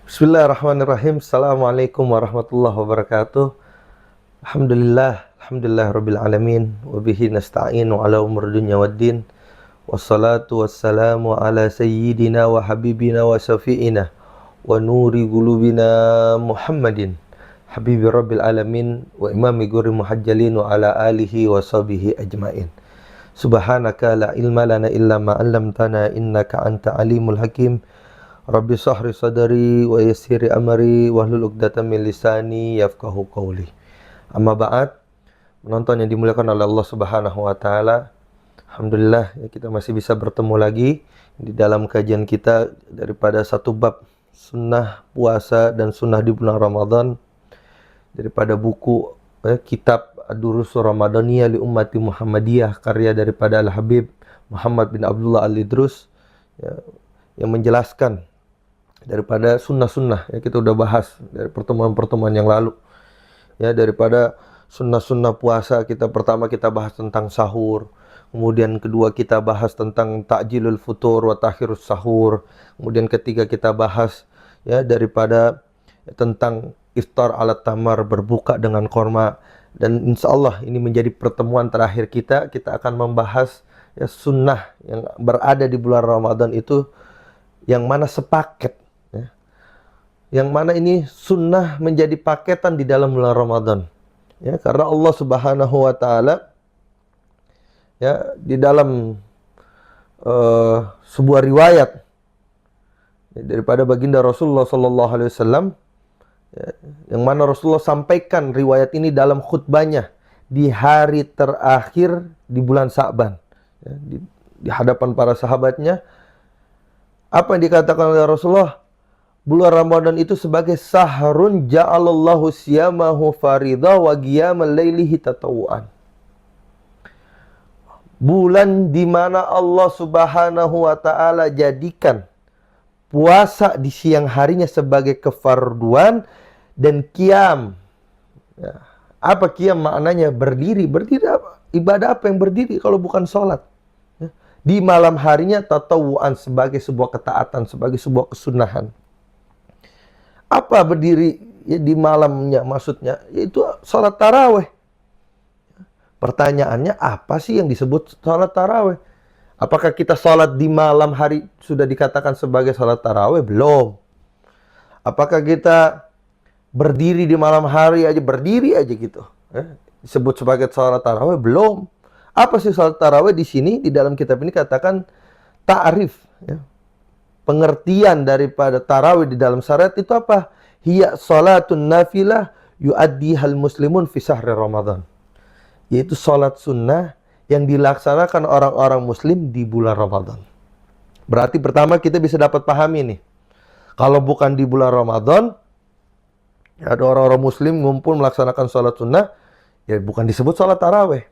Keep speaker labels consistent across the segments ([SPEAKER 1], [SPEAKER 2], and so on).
[SPEAKER 1] Bismillahirrahmanirrahim. Assalamualaikum warahmatullahi wabarakatuh. Alhamdulillah rabbil alamin. Wa bihi nasta'inu ala umur dunya waddin. Wassalatu wassalamu ala sayyidina wa habibina wa syafi'ina wa nuri qulubina Muhammadin habibi rabbil alamin wa imami guri muhajjalin wa ala alihi wa sahbihi ajmain. Subhanaka la ilma lana illa ma 'allamtana innaka anta alimul hakim. Rabbi sahri sadari wa yassiri amri wahlul 'uqdatam min lisani yafqahu qawli. Amma ba'd, penonton yang dimuliakan oleh Allah Subhanahu wa taala. Alhamdulillah ya, kita masih bisa bertemu lagi di dalam kajian kita daripada satu bab sunnah puasa dan sunnah di bulan Ramadan daripada buku kitab Ad-Durusul Ramadaniyah li Ummati Muhammadiyah karya daripada Al-Habib Muhammad bin Abdullah Al-Idrus ya, yang menjelaskan daripada sunnah-sunnah ya, kita udah bahas dari pertemuan-pertemuan yang lalu ya, daripada sunnah-sunnah puasa. Pertama kita bahas tentang sahur, kemudian kedua kita bahas tentang takjilul futur wa takhirus sahur, kemudian ketiga kita bahas ya daripada tentang iftar ala tamar, berbuka dengan korma. Dan insya Allah ini menjadi pertemuan terakhir kita akan membahas ya, sunnah yang berada di bulan Ramadan itu yang mana sepaket ya. Yang mana ini sunnah menjadi paketan di dalam bulan Ramadan ya, karena Allah Subhanahu wa taala ya di dalam sebuah riwayat ya, daripada baginda Rasulullah sallallahu alaihi wasallam ya, yang mana Rasulullah sampaikan riwayat ini dalam khutbahnya di hari terakhir di bulan Sa'ban ya, di hadapan para sahabatnya. Apa yang dikatakan oleh Rasulullah? Bulan Ramadan itu sebagai sahrun ja'alallahu siyamahu faridah wa qiyamal lailihi tatawuan. Bulan di mana Allah Subhanahu wa taala jadikan puasa di siang harinya sebagai kefarduan dan qiyam. Ya. Apa qiyam maknanya? Berdiri. Berdiri apa? Ibadah apa yang berdiri kalau bukan sholat? Ya. Di malam harinya tatawuan sebagai sebuah ketaatan, sebagai sebuah kesunahan. Apa berdiri ya, di malamnya maksudnya? Yaitu sholat tarawih. Pertanyaannya, apa sih yang disebut sholat tarawih? Apakah kita sholat di malam hari sudah dikatakan sebagai sholat tarawih? Belum. Apakah kita berdiri di malam hari aja, berdiri aja gitu disebut sebagai sholat tarawih? Belum. Apa sih sholat tarawih? Di sini di dalam kitab ini katakan ta'rif ya. Pengertian daripada tarawih di dalam syariat itu apa? Hiya salatun nafilah yu'addihal muslimun fi sahri Ramadan. Yaitu salat sunnah yang dilaksanakan orang-orang muslim di bulan Ramadan. Berarti pertama kita bisa dapat pahami nih. Kalau bukan di bulan Ramadan, ya ada orang-orang muslim ngumpul melaksanakan salat sunnah, ya bukan disebut salat tarawih.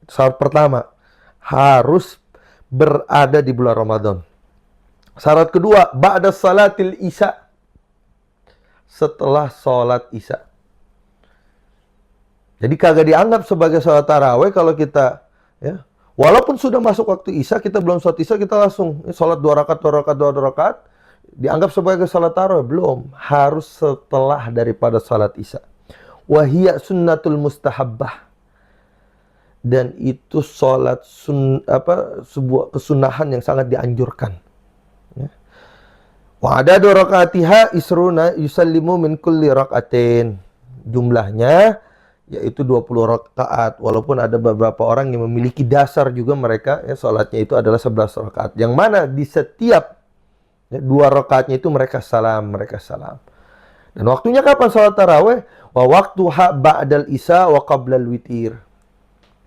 [SPEAKER 1] Syarat pertama, harus berada di bulan Ramadan. Syarat kedua, ba'da salatil isya, setelah sholat isya. Jadi kagak dianggap sebagai sholat tarawih kalau kita ya, walaupun sudah masuk waktu isya, kita belum sholat isya, kita langsung sholat 2 rakaat, dianggap sebagai sholat tarawih? Belum, harus setelah daripada sholat isya. Wahiyya sunnatul mustahabbah, dan itu sholat sebuah kesunahan yang sangat dianjurkan. Wa adadu rakaatiha isruna yusallimu min kulli rakaatin. Jumlahnya yaitu 20 rakaat. Walaupun ada beberapa orang yang memiliki dasar juga mereka ya, salatnya itu adalah 11 rakaat. Yang mana di setiap ya, 2 rakaatnya itu mereka salam. Dan waktunya kapan salat tarawih? Wa waktuha ba'dal isya wa qablal witir.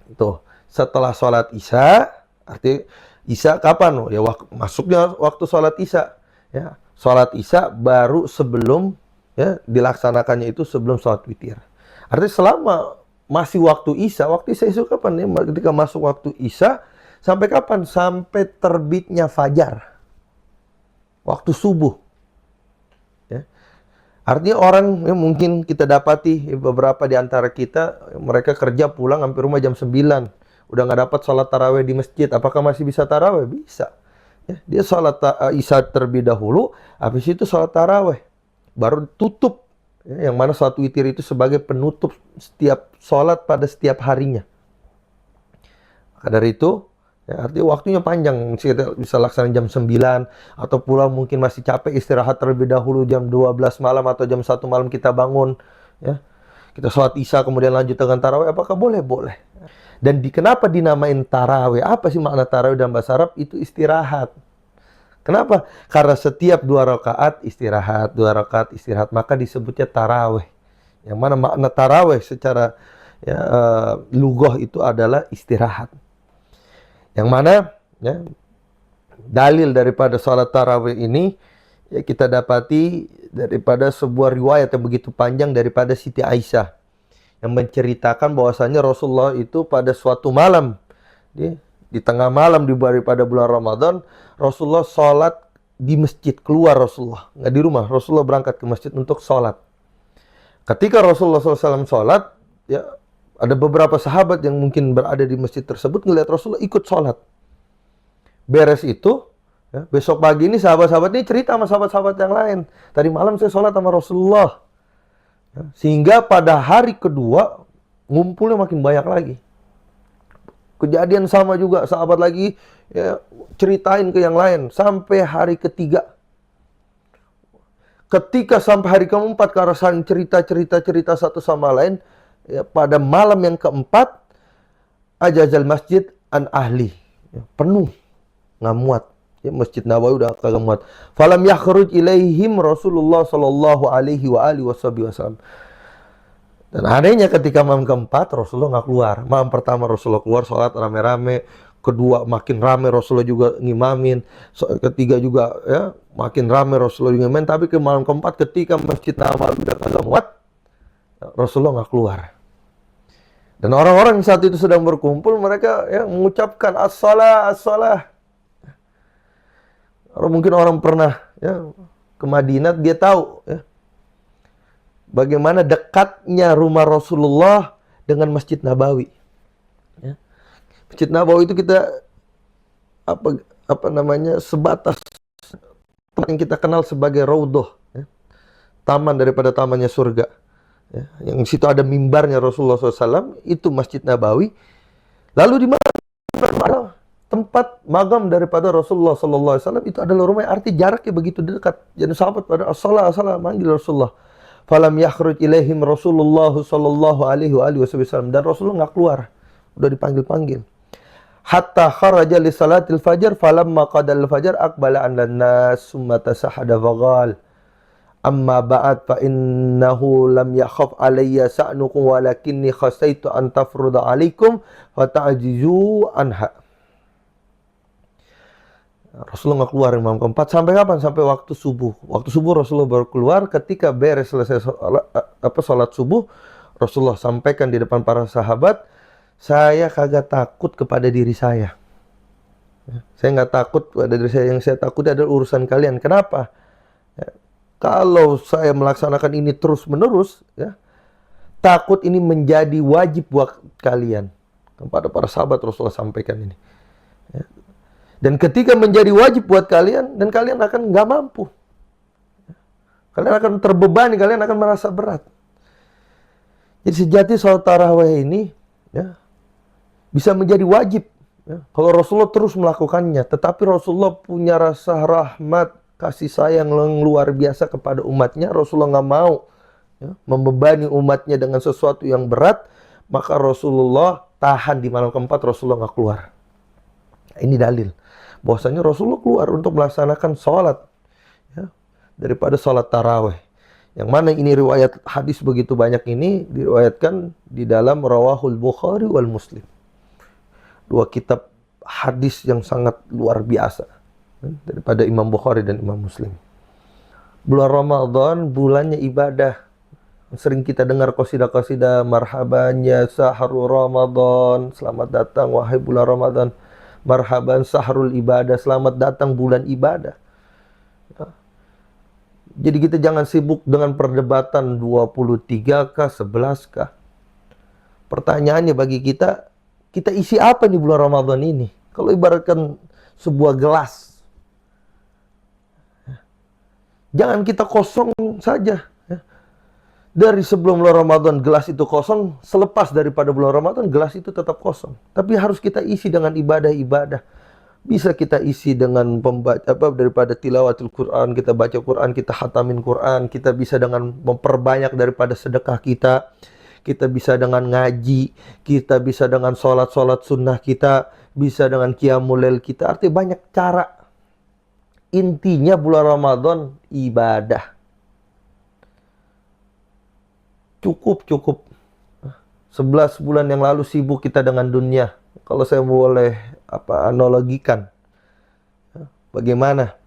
[SPEAKER 1] Itu setelah salat isya, arti isya kapan? Ya masuknya waktu salat isya. Ya, salat isya baru sebelum ya dilaksanakannya itu sebelum salat witir. Artinya selama masih waktu isya itu kapan ya? Ketika masuk waktu isya sampai kapan? Sampai terbitnya fajar. Waktu subuh. Ya. Artinya orang ya, mungkin kita dapati ya, beberapa di antara kita mereka kerja pulang hampir rumah jam 9. Udah nggak dapat salat tarawih di masjid. Apakah masih bisa tarawih? Bisa. Ya, dia sholat isya terlebih dahulu, habis itu sholat tarawih. baru tutup. Ya, yang mana salat witir itu sebagai penutup setiap sholat pada setiap harinya. Maka dari itu, ya, artinya waktunya panjang. Kita bisa laksanakan jam 9, atau pulang mungkin masih capek, istirahat terlebih dahulu jam 12 malam atau jam 1 malam kita bangun. Ya, kita sholat isya kemudian lanjut dengan tarawih. Apakah boleh? Boleh. Dan kenapa dinamain tarawih? Apa sih makna tarawih dalam bahasa Arab? Itu istirahat. Kenapa? Karena setiap 2 rakaat istirahat, 2 rakaat istirahat, maka disebutnya tarawih. Yang mana makna tarawih secara ya, lughah itu adalah istirahat. Yang mana ya, dalil daripada salat tarawih ini ya, kita dapati daripada sebuah riwayat yang begitu panjang daripada Siti Aisyah yang menceritakan bahwasanya Rasulullah itu pada suatu malam di tengah malam daripada bulan Ramadan, Rasulullah sholat di masjid, keluar Rasulullah, nggak di rumah. Rasulullah berangkat ke masjid untuk sholat. Ketika Rasulullah SAW sholat, ya ada beberapa sahabat yang mungkin berada di masjid tersebut ngelihat Rasulullah ikut sholat. Beres itu, ya, besok pagi ini sahabat-sahabat ini cerita sama sahabat-sahabat yang lain. Tadi malam saya sholat sama Rasulullah. Ya, sehingga pada hari kedua, ngumpulnya makin banyak lagi. Kejadian sama juga, sahabat lagi ya, ceritain ke yang lain. Sampai hari ketiga. Ketika sampai hari keempat, karena saling cerita satu sama lain, ya, pada malam yang keempat, ajazal masjid an ahli. Ya, penuh, nggak muat. Ya, Masjid Nabawi udah kagak muat. Falam yakhruj ilaihim Rasulullah sallallahu alaihi wa alihi wasallam. Dan anehnya ketika malam keempat Rasulullah nggak keluar. Malam pertama Rasulullah keluar sholat rame-rame, kedua makin rame Rasulullah juga ngimamin, ketiga juga ya makin rame Rasulullah juga ngimamin. Tapi ke malam keempat ketika Masjid Nabawi udah kagak muat, Rasulullah nggak keluar. Dan orang-orang saat itu sedang berkumpul, mereka ya mengucapkan as-salah, as-salah. Mungkin orang pernah ya ke Madinah, dia tahu ya bagaimana dekatnya rumah Rasulullah dengan Masjid Nabawi. Ya. Masjid Nabawi itu kita apa namanya sebatas tempat yang kita kenal sebagai Raudhah, ya. Taman daripada tamannya surga. Ya. Yang situ ada mimbarnya Rasulullah SAW, itu Masjid Nabawi. Lalu di mana tempat magam daripada Rasulullah SAW itu adalah rumah yang arti jaraknya begitu dekat. Jadi sahabat pada as-salah, as-salah manggil Rasulullah. Falam yakhruj ilaihim Rasulullah sallallahu alaihi wasallam, dan Rasulullah nggak keluar, udah dipanggil-panggil. Hatta kharaja li salatil fajar, falamma qadal fajar aqbala 'alan nas summa tasahhada faqal amma ba'd fa innahu lam yakhaf alayya sa'nukum walakinni khasaitu an tafruda 'alaikum fa ta'jizu anha. Rasulullah nggak keluar malam keempat. Sampai kapan? Sampai waktu subuh. Waktu subuh Rasulullah baru keluar. Ketika beres selesai sholat subuh, Rasulullah sampaikan di depan para sahabat, saya kagak takut kepada diri saya. Saya nggak takut pada diri saya. Yang saya takut adalah urusan kalian. Kenapa? Ya, kalau saya melaksanakan ini terus menerus, ya, takut ini menjadi wajib buat kalian. Kepada para sahabat Rasulullah sampaikan ini. Ya. Dan ketika menjadi wajib buat kalian, dan kalian akan nggak mampu. Kalian akan terbebani, kalian akan merasa berat. Jadi sejati sholat tarawih ini ya, bisa menjadi wajib. Ya. Kalau Rasulullah terus melakukannya, tetapi Rasulullah punya rasa rahmat, kasih sayang yang luar biasa kepada umatnya. Rasulullah nggak mau ya, membebani umatnya dengan sesuatu yang berat, maka Rasulullah tahan di malam keempat, Rasulullah nggak keluar. Ini dalil bahwasanya Rasulullah keluar untuk melaksanakan sholat ya, daripada sholat tarawih. Yang mana ini riwayat hadis begitu banyak ini diriwayatkan di dalam Rawahul Bukhari wal Muslim. Dua kitab hadis yang sangat luar biasa ya, daripada Imam Bukhari dan Imam Muslim. Bulan Ramadan bulannya ibadah. Sering kita dengar qasidah-qasidah, marhaban ya sahrul Ramadan, selamat datang wahai bulan Ramadan. Marhaban sahrul ibadah, selamat datang bulan ibadah. Ya. Jadi kita jangan sibuk dengan perdebatan 23kah, 11kah. Pertanyaannya bagi kita isi apa nih bulan Ramadan ini? Kalau ibaratkan sebuah gelas. Jangan kita kosong saja. Ya. Dari sebelum bulan Ramadan gelas itu kosong, selepas daripada bulan Ramadan gelas itu tetap kosong. Tapi harus kita isi dengan ibadah-ibadah. Bisa kita isi dengan daripada tilawatul Quran, kita baca Quran, kita khatamin Quran, kita bisa dengan memperbanyak daripada sedekah kita bisa dengan ngaji, kita bisa dengan sholat sunnah kita, bisa dengan qiyamul lail kita. Artinya banyak cara. Intinya bulan Ramadan ibadah. Cukup. 11 bulan yang lalu sibuk kita dengan dunia. Kalau saya boleh analogikan, bagaimana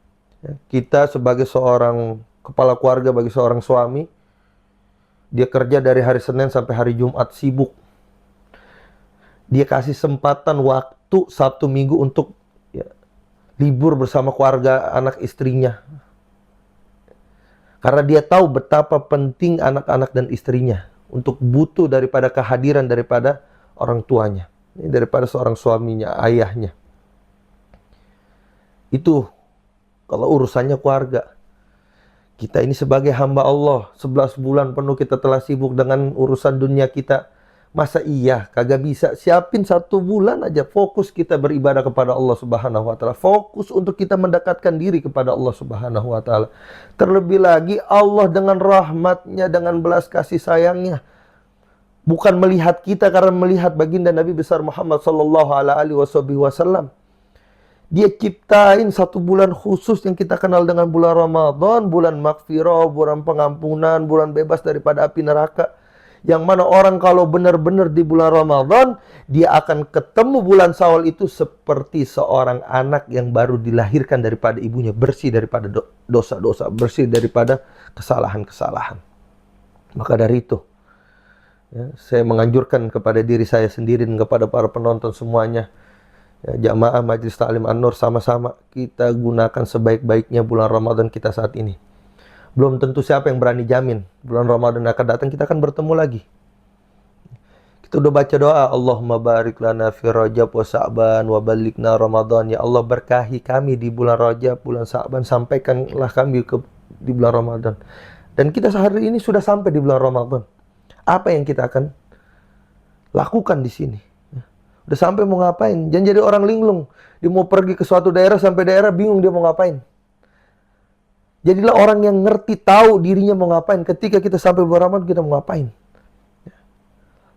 [SPEAKER 1] kita sebagai seorang kepala keluarga, bagi seorang suami, dia kerja dari hari Senin sampai hari Jumat sibuk. Dia kasih kesempatan waktu Sabtu Minggu untuk libur bersama keluarga, anak istrinya. Karena dia tahu betapa penting anak-anak dan istrinya untuk butuh daripada kehadiran daripada orang tuanya, daripada seorang suaminya, ayahnya. Itu kalau urusannya keluarga. Kita ini sebagai hamba Allah, 11 bulan penuh kita telah sibuk dengan urusan dunia kita. Masa iya kagak bisa siapin 1 bulan aja fokus kita beribadah kepada Allah Subhanahu wa taala. Fokus untuk kita mendekatkan diri kepada Allah Subhanahu wa taala. Terlebih lagi Allah dengan rahmatnya, dengan belas kasih sayangnya, bukan melihat kita karena melihat baginda Nabi besar Muhammad sallallahu alaihi wasallam. Dia ciptain 1 bulan khusus yang kita kenal dengan bulan Ramadan, bulan maghfirah, bulan pengampunan, bulan bebas daripada api neraka. Yang mana orang kalau benar-benar di bulan Ramadan, dia akan ketemu bulan Syawal itu seperti seorang anak yang baru dilahirkan daripada ibunya, bersih daripada dosa-dosa, bersih daripada kesalahan-kesalahan. Maka dari itu, saya menganjurkan kepada diri saya sendiri dan kepada para penonton semuanya, jamaah Majelis Ta'lim An-Nur, sama-sama kita gunakan sebaik-baiknya bulan Ramadan kita saat ini. Belum tentu siapa yang berani jamin bulan Ramadan akan datang kita akan bertemu lagi. Kita udah baca doa, Allahumma barik lana fi Rajab wa Sa'ban wa balighna Ramadan. Ya Allah, berkahi kami di bulan Rajab, bulan Sa'ban, sampaikanlah kami di bulan Ramadan. Dan kita sehari ini sudah sampai di bulan Ramadan. Apa yang kita akan lakukan di sini? Udah sampai mau ngapain? Jangan jadi orang linglung. Dia mau pergi ke suatu daerah, sampai daerah bingung dia mau ngapain. Jadilah orang yang ngerti, tahu dirinya mau ngapain. Ketika kita sampai bulan Ramadan, kita mau ngapain.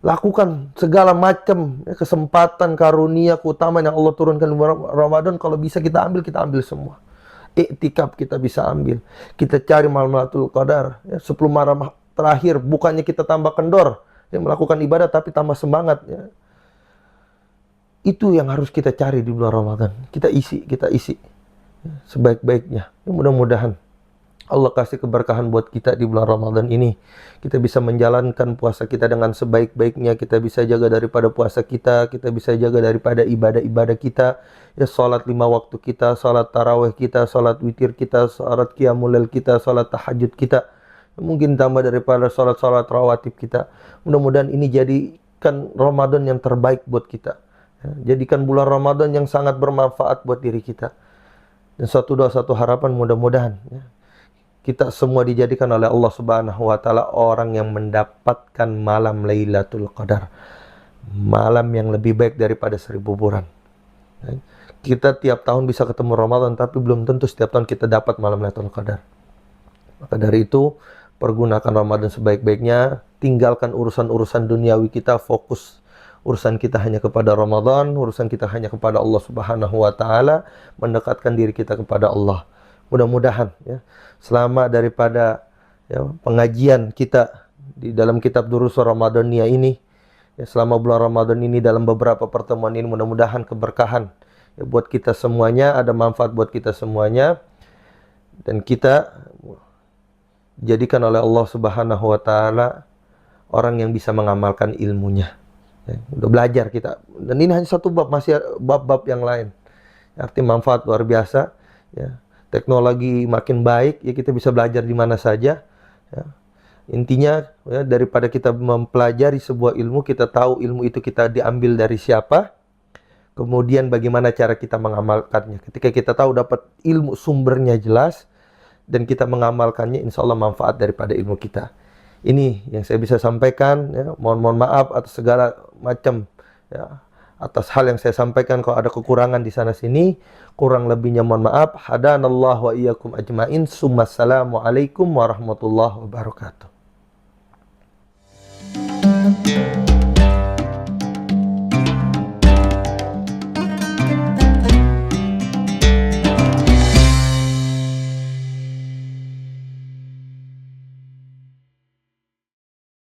[SPEAKER 1] Lakukan segala macam kesempatan, karunia, keutamaan yang Allah turunkan di bulan Ramadan. Kalau bisa kita ambil semua. Iktikaf kita bisa ambil. Kita cari Lailatul Qadar. 10 malam terakhir, bukannya kita tambah kendor, melakukan ibadah, tapi tambah semangat. Itu yang harus kita cari di bulan Ramadan. Kita isi sebaik-baiknya. Mudah-mudahan Allah kasih keberkahan buat kita di bulan Ramadan ini. Kita bisa menjalankan puasa kita dengan sebaik-baiknya. Kita bisa jaga daripada puasa kita. Kita bisa jaga daripada ibadah-ibadah kita. Salat 5 waktu kita, salat tarawih kita, salat witir kita, salat qiyamul lail kita, salat tahajud kita. Mungkin tambah daripada salat-salat rawatib kita. Mudah-mudahan ini jadikan Ramadan yang terbaik buat kita. Jadikan bulan Ramadan yang sangat bermanfaat buat diri kita. Dan satu doa, satu harapan, mudah-mudahan kita semua dijadikan oleh Allah Subhanahu wa taala orang yang mendapatkan malam Lailatul Qadar. Malam yang lebih baik daripada 1000 bulan. Kita tiap tahun bisa ketemu Ramadan, tapi belum tentu setiap tahun kita dapat malam Lailatul Qadar. Maka dari itu, pergunakan Ramadan sebaik-baiknya. Tinggalkan urusan-urusan duniawi kita, fokus urusan kita hanya kepada Ramadan, urusan kita hanya kepada Allah Subhanahu wa taala, mendekatkan diri kita kepada Allah. Mudah-mudahan selama daripada pengajian kita di dalam kitab Durusun Ramadhaniyah ini, selama bulan Ramadan ini, dalam beberapa pertemuan ini, mudah-mudahan keberkahan buat kita semuanya, ada manfaat buat kita semuanya, dan kita jadikan oleh Allah Subhanahu wa taala orang yang bisa mengamalkan ilmunya. Udah belajar kita, dan ini hanya satu bab, masih bab-bab yang lain. Artinya manfaat luar biasa. Teknologi makin baik, kita bisa belajar di mana saja. Intinya daripada kita mempelajari sebuah ilmu, kita tahu ilmu itu kita diambil dari siapa, kemudian bagaimana cara kita mengamalkannya. Ketika kita tahu dapat ilmu sumbernya jelas, dan kita mengamalkannya, insya Allah manfaat daripada ilmu kita. Ini yang saya bisa sampaikan, ya. Mohon maaf atas segala macam, ya, atas hal yang saya sampaikan. Kalau ada kekurangan di sana sini, kurang lebihnya mohon maaf. Hadanallahu wa iyyakum ajmain. Assalamualaikum warahmatullahi wabarakatuh.